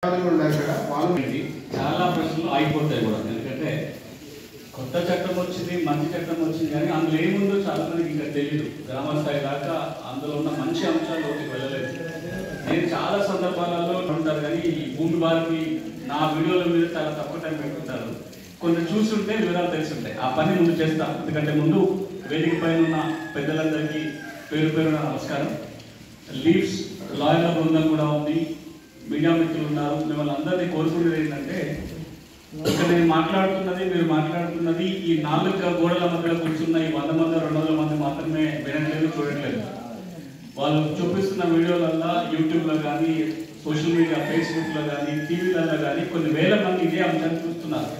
చాలా ప్రశ్నలు ఆగిపోతాయి కూడా. ఎందుకంటే కొత్త చట్టం వచ్చింది, మంచి చట్టం వచ్చింది, కానీ అందులో ఏముందో చాలా మందికి ఇంకా తెలియదు. గ్రామ స్థాయి దాకా అందులో ఉన్న మంచి అంశాల్లోకి వెళ్ళలేదు. నేను చాలా సందర్భాలలో ఉంటారు, కానీ ఈ భూమి వారికి నా వీడియోల మీద చాలా తక్కువ టైం పెట్టుకుంటారు. కొంచెం చూస్తుంటే వివరాలు తెలుసుంటాయి. ఆ పని ముందు చేస్తాం. ఎందుకంటే ముందు వేదిక పైన ఉన్న పెద్దలందరికీ పేరు పేరున నమస్కారం. లీవ్స్ లాయర్ల బృందం కూడా ఉంది, మీడియా మిత్రులు ఉన్నారు. మిమ్మల్ని అందరినీ కోరుకునేది ఏంటంటే, ఇక్కడ నేను మాట్లాడుతున్నది, మీరు మాట్లాడుతున్నది ఈ 4 గోడల మధ్యలో కూర్చున్న ఈ 100 మంది 200 మంది మాత్రమే వినట్లేదు, చూడట్లేదు. వాళ్ళు చూపిస్తున్న వీడియోలల్లో యూట్యూబ్లో కానీ, సోషల్ మీడియా ఫేస్బుక్లో కానీ, టీవీలలో కానీ కొన్ని వేల మంది ఇదే అంశాన్ని చూస్తున్నారు.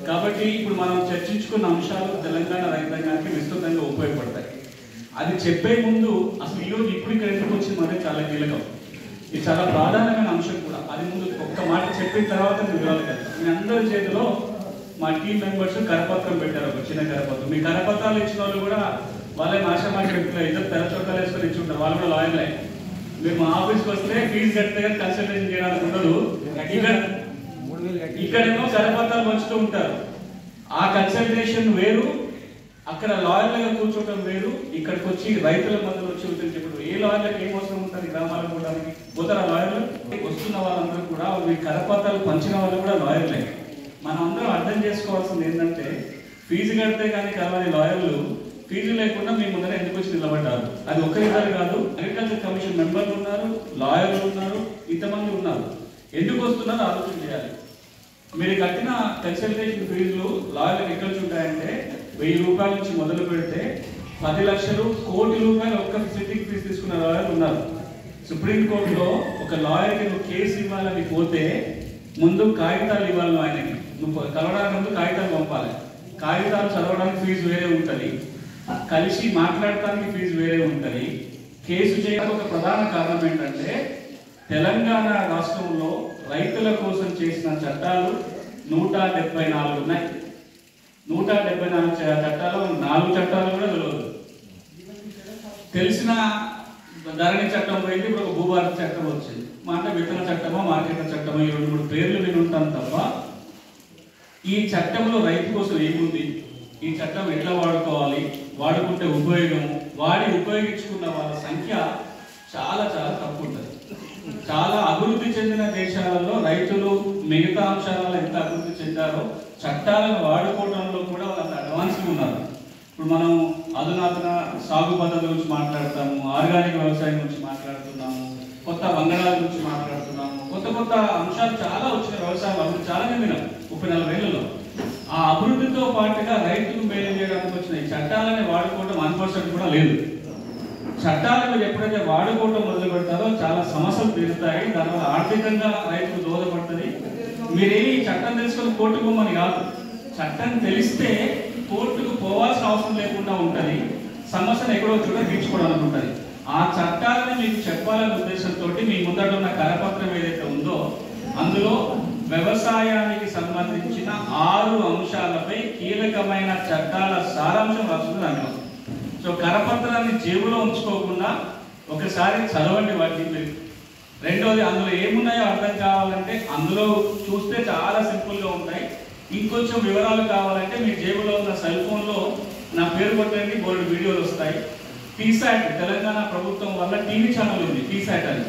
కాబట్టి ఇప్పుడు మనం చర్చించుకున్న అంశాలు తెలంగాణ రైతాంగానికి విస్తృతంగా ఉపయోగపడతాయి. అది చెప్పే ముందు అసలు ఈరోజు ఇప్పుడు ఇక్కడ ఎందుకు వచ్చింది అంటే చాలా కీలకం. ఇది చాలా ప్రాధాన్యమైన అంశం కూడా. అది ముందు ఒక్క మాట చెప్పిన తర్వాత వివరాలు కదా. మీ అందరి చేతిలో మా టీం మెంబర్స్ కరపత్రం పెట్టారు, ఒక చిన్న కరపత్రం. మీ కరపత్రాలు ఇచ్చిన వాళ్ళు కూడా వాళ్ళే ఆశామాషి వ్యక్తులు, ఇద్దరు తెర చొక్కాలు వేసుకొని ఇచ్చి ఉంటారు. వాళ్ళు కూడా లాయర్లే. మీరు మా ఆఫీస్కి వస్తే ఫీజు కడితే కన్సల్టేషన్ చేయడానికి ఉండదు. ఇక్కడేమో కరపత్రాలు పంచుతూ ఉంటారు. ఆ కన్సల్టేషన్ వేరు, అక్కడ లాయర్లుగా కూర్చోవడం వేరు. ఇక్కడికి వచ్చి రైతుల మధ్యలో వచ్చి ఉంటుంది. ఇప్పుడు ఏ లాయర్లకు ఏం అవసరం ఉంటుంది గ్రామాలకు పోవడానికి? పోతారా లాయర్లు? వస్తున్న వాళ్ళందరూ కూడా మీ కరపత్రాలు పంచిన వాళ్ళు కూడా లాయర్లే. మనం అందరం అర్థం చేసుకోవాల్సింది ఏంటంటే, ఫీజు కడితే కానీ కలవని లాయర్లు ఫీజు లేకుండా మీ ముందర ఎందుకు వచ్చి నిలబడ్డారు? అది ఒక్కరిద్దరు కాదు, అగ్రికల్చర్ కమిషన్ మెంబర్లు ఉన్నారు, లాయర్లు ఉన్నారు, ఇంతమంది ఉన్నారు. ఎందుకు వస్తున్నారో ఆలోచన చేయాలి. మీరు కట్టిన కన్సల్టేషన్ ఫీజులు లాయర్లకు ఎక్కడ ఉంటాయంటే, 1000 రూపాయల నుంచి మొదలు పెడితే 10 లక్షలు, కోటి రూపాయలు ఒక్క సిట్టింగ్ ఫీజు తీసుకున్న లాయర్లు ఉన్నారు. సుప్రీంకోర్టులో ఒక లాయర్కి నువ్వు కేసు ఇవ్వాలని పోతే ముందు కాగితాలు ఇవ్వాలి. ఆయనకి నువ్వు కలవడానికి ముందు కాగితాలు పంపాలి. కాగితాలు చదవడానికి ఫీజు వేరే ఉంటుంది, కలిసి మాట్లాడటానికి ఫీజు వేరే ఉంటుంది. కేసు చేయడానికి ఒక ప్రధాన కారణం ఏంటంటే, తెలంగాణ రాష్ట్రంలో రైతుల కోసం చేసిన చట్టాలు 174 ఉన్నాయి. 174 చట్టాలు, 4 చట్టాలు కూడా తెలియదు. తెలిసిన ధరణి చట్టం పోయింది, ఇప్పుడు ఒక భూభారతి చట్టం వచ్చింది. మాట విత్తన చట్టమో మార్కెట్ చట్టమో ఈ 2-3 పేర్లు వినుంటాం తప్ప, ఈ చట్టంలో రైతు కోసం ఏముంది, ఈ చట్టం ఎట్లా వాడుకోవాలి, వాడుకుంటే ఉపయోగం, ఉపయోగించుకున్న వాళ్ళ సంఖ్య చాలా చాలా తక్కువ ఉంటుంది. చాలా అభివృద్ధి చెందిన దేశాలలో రైతులు మిగతా అంశాలలో ఎంత అభివృద్ధి చెందారో చట్టాలను వాడుకోవడంలో కూడా వాళ్ళు అడ్వాన్స్గా ఉన్నారు. ఇప్పుడు మనం అధునాతన సాగు పద్ధతుల గురించి మాట్లాడతాము, ఆర్గానిక్ వ్యవసాయం గురించి మాట్లాడుతున్నాము, కొత్త వంగడాల గురించి మాట్లాడుతున్నాము. కొత్త కొత్త అంశాలు చాలా వచ్చిన వ్యవసాయం అభివృద్ధి చాలా చెందినాం 30-40 ఏళ్లలో. ఆ అభివృద్ధితో పాటుగా రైతులు మేలు చేయడానికి వచ్చిన ఈ చట్టాలని వాడుకోవడం 1% కూడా లేదు. చట్టాలను ఎప్పుడైతే వాడుకోవడం మొదలు పెడతారో చాలా సమస్యలు తీరుతాయి. దానివల్ల ఆర్థికంగా రైతులు దోహదపడుతుంది. మీరేమి చట్టం తెలుసుకొని కోర్టుకు పోమని కాదు, చట్టం తెలిస్తే కోర్టుకు పోవాల్సిన అవసరం లేకుండా ఉంటుంది. సమస్యను ఎక్కడో చోట తీర్చుకోవడానికి ఉంటుంది. ఆ చట్టాలను మీకు చెప్పాలనే ఉద్దేశంతో మీ ముందట ఉన్న కరపత్రం ఏదైతే ఉందో, అందులో వ్యవసాయానికి సంబంధించిన 6 అంశాలపై కీలకమైన చట్టాల సారాంశం రాస్తుంది దాంట్లో. సో కరపత్రాన్ని జేబులో ఉంచుకోకుండా ఒకసారి చదవండి వాటిని. రెండోది, అందులో ఏమున్నాయో అర్థం కావాలంటే అందులో చూస్తే చాలా సింపుల్గా ఉంటాయి. ఇంకొంచెం వివరాలు కావాలంటే మీ జేబులో ఉన్న సెల్ ఫోన్లో నా పేరు కొట్టండి, బోర్డు వీడియోలు వస్తాయి. టీసాట్ తెలంగాణ ప్రభుత్వం వల్ల టీవీ ఛానల్ ఉంది, టీసాట్ అని.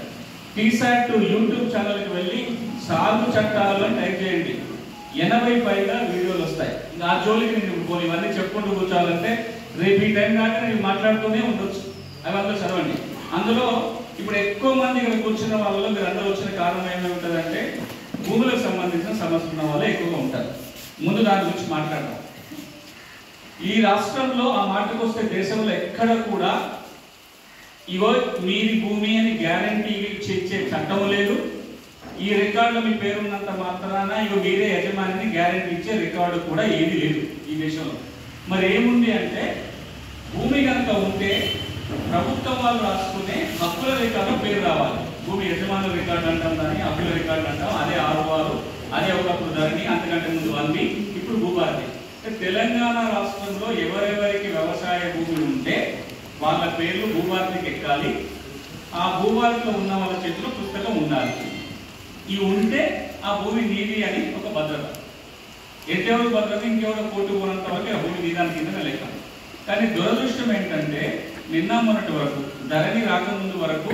టీసాట్ యూట్యూబ్ ఛానల్కి వెళ్ళి సాగు చట్టాలు అని టైప్ చేయండి, 80 పైగా వీడియోలు వస్తాయి. ఇంకా ఆ జోలికి నేను పోనీ ఇవన్నీ చెప్పుకుంటూ కూర్చోవాలంటే రేపు ఈ టైం దాకా నేను మాట్లాడుతూనే ఉండొచ్చు. అవి అందరూ చదవండి. అందులో ఇప్పుడు ఎక్కువ మంది ఇక్కడ కూర్చున్న వాళ్ళలో మీరు అందరూ వచ్చిన కారణం ఏమి ఉంటుందంటే, భూములకు సంబంధించిన సమస్యలు ఉన్న వాళ్ళే ఎక్కువగా ఉంటారు. ముందు దాని గురించి మాట్లాడదాం. ఈ రాష్ట్రంలో ఆ మాటకు వస్తే దేశంలో ఎక్కడ కూడా ఇగో మీది భూమి అని గ్యారంటీ ఇచ్చే చట్టం లేదు. ఈ రికార్డులో మీ పేరున్నంత మాత్రాన ఇగో మీరే యజమానిని గ్యారంటీ ఇచ్చే రికార్డు కూడా ఏది లేదు ఈ దేశంలో. మరి ఏముంది అంటే, భూమి కనుక ఉంటే ప్రభుత్వం వాళ్ళు రాసుకునే హక్కుల రికార్డు పేరు రావాలి. భూమి యజమానుల రికార్డు అంటాం, దాన్ని హక్కుల రికార్డు అంటాం. అదే 6 అదే ఒకప్పుడు ధరణి, అంతకంటే ముందు 1 ఇప్పుడు భూభారతి. తెలంగాణ రాష్ట్రంలో ఎవరెవరికి వ్యవసాయ భూములు ఉంటే వాళ్ళ పేర్లు భూభారతికి ఎక్కాలి. ఆ భూభారతిలో ఉన్న వాళ్ళ చేతిలో పుస్తకం ఉండాలి. ఇవి ఉంటే ఆ భూమి నీది అని ఒక భద్రత. ఎట్టెవరు భద్రత, ఇంకెవరో కోర్టు పోనంత వరకు ఆ భూమి నీదాని కింద లెక్క. కానీ దురదృష్టం ఏంటంటే నిన్న మొన్నటి వరకు, ధరణి రాకముందు వరకు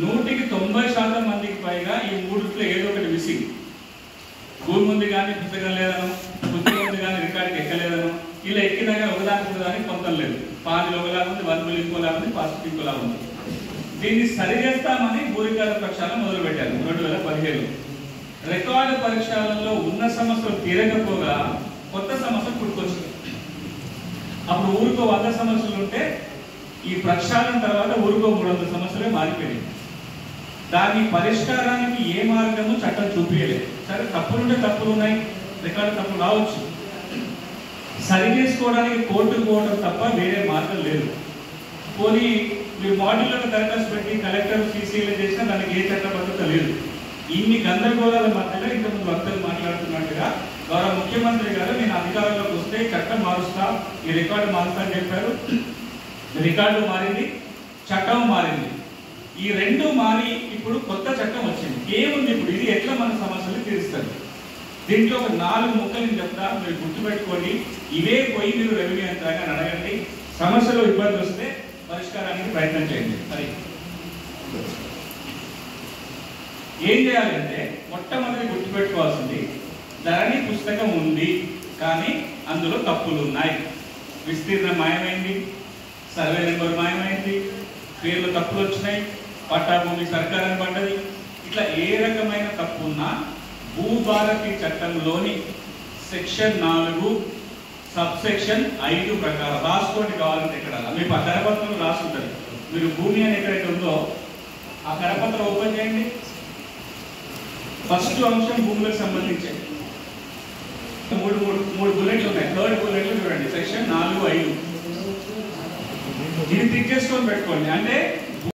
100% మందికి పైగా ఈ మూడిట్లో ఏదో ఒకటి మిస్సింగ్. భూమి ఉంది కానీ పుస్తకం లేదను, పుస్తకం ఉంది కానీ రికార్డుకి ఎక్కలేదను, ఇలా ఎక్కినా కానీ ఒకదానికి దానికి పొందం లేదు. పాలు ఒకలా ఉంది, వన్బులు ఇంకోలా ఉంది, పాస్బుక్ ఇంకోలా ఉంది. దీన్ని సరి చేస్తామని భూరికాల ప్రక్షాళన మొదలుపెట్టారు 2017. రికార్డు పరీక్షలలో ఉన్న సమస్యలు తీరకపోగా కొత్త సమస్యలు పుట్టుకొచ్చాయి. అప్పుడు ఊరికో 100 సమస్యలు ఉంటే ఈ ప్రక్షాళన తర్వాత ఊరికో 300 సమస్యలే మారిపోయాయి. దాని పరిష్కారానికి ఏ మార్గము చట్టం చూపించలేదు. సరే, తప్పులుంటే తప్పులు ఉన్నాయి, రికార్డు తప్పులు రావచ్చు, సరి చేసుకోవడానికి కోర్టుకు పోవడం తప్ప వేరే మార్గం లేదు. పోనీ మీరు మాడ్యూల్లో దరఖాస్తు పెట్టి కలెక్టర్ సీసీలు చేసినా దానికి ఏ చట్టబద్ధత లేదు. ఇన్ని గందరగోళాల మధ్యలో ఇంతకుముందు వక్తలు మాట్లాడుతున్నట్టుగా గౌరవ ముఖ్యమంత్రి గారు నేను అధికారంలోకి వస్తే చట్టం మారుస్తా, ఈ రికార్డు మారుస్తా అని చెప్పారు. రికార్డు మారింది, చట్టం మారింది. ఈ రెండు మారి ఇప్పుడు కొత్త చట్టం వచ్చింది. ఏముంది ఇప్పుడు? ఇది ఎట్లా మన సమస్యలు తీరుస్తారు? దీంట్లో ఒక 4 ముక్కలు చెప్తా, మీరు గుర్తుపెట్టుకోండి. ఇవే పోయి మీరు రెవెన్యూ యంత్రాంగాన్ని అడగండి. సమస్యలో ఇబ్బంది వస్తే పరిష్కారానికి ప్రయత్నం చేయండి. సరే, ఏం చేయాలంటే మొట్టమొదటి గుర్తుపెట్టుకోవాల్సింది, ధరణి పుస్తకం ఉంది కానీ అందులో తప్పులు ఉన్నాయి. విస్తీర్ణం మాయమైంది, సర్వే నెంబర్ మాయమైంది, పేర్లు తప్పులు వచ్చినాయి, పట్టాభూమి సర్కారం పడ్డది. ఇట్లా ఏ రకమైన తప్పున్నా భూభారతి చట్టంలోని సెక్షన్ 4 సబ్సెక్షన్ 5 ప్రకారం రాసుకోండి. కావాలంటే ఇక్కడ మీ కరపత్రం రాసుంటుంది. మీరు భూమి అని ఎక్కడైతే ఉందో ఆ కరపత్రం ఓపెన్ చేయండి. ఫస్ట్ అంశం భూములకు సంబంధించి 3 బుల్లెట్లు ఉన్నాయి. 3rd బుల్లెట్లు చూడండి, సెక్షన్ 4, 5. ఇది టిక్ చేసుకొని పెట్టుకోండి. అంటే